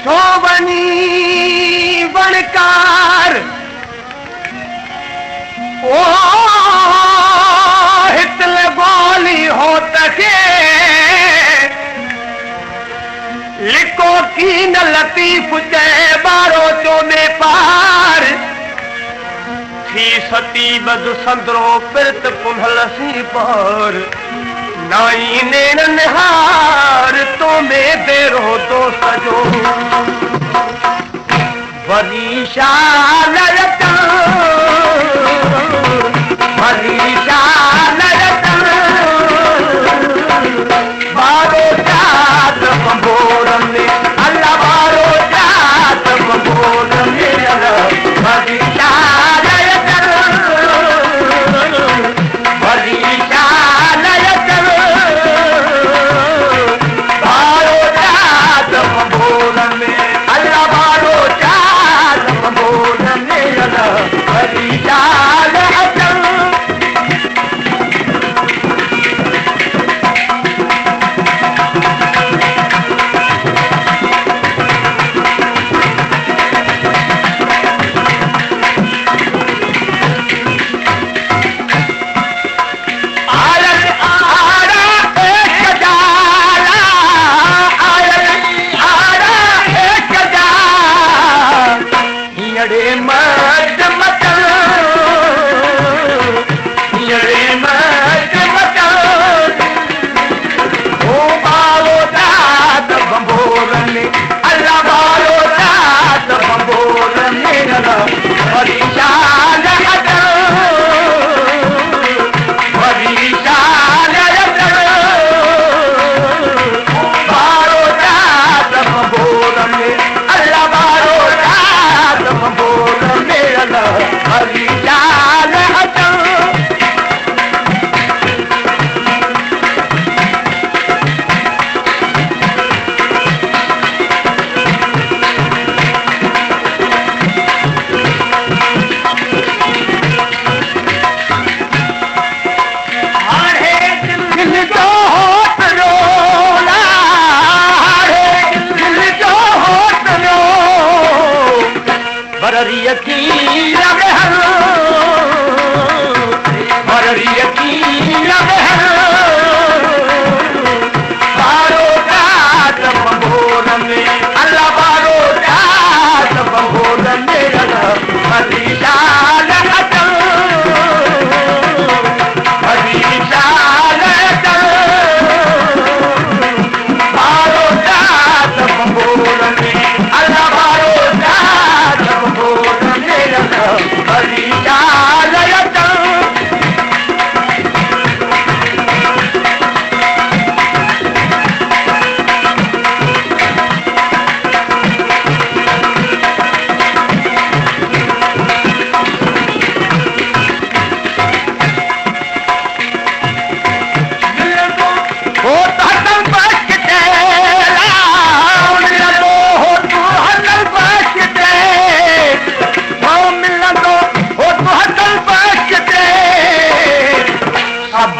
सोवनी बनकार ओ हितल गोली हो तके लिको की न लतीफ जय बारो चो में पार थी सती बद संदरो पिरत पुनल सी पार नाई नेन निहार तो में बेरो तो सजो वरी शान रतन वरी शान रतन बारो जात बंबोर में अल्लाह बारो जात बंबोर में वरी शान रतन वरी शान रतन बारो जात बंबोर में अल्लाह बारो जात बंबोर में वरी शान रतन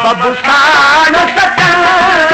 बबुसान सतन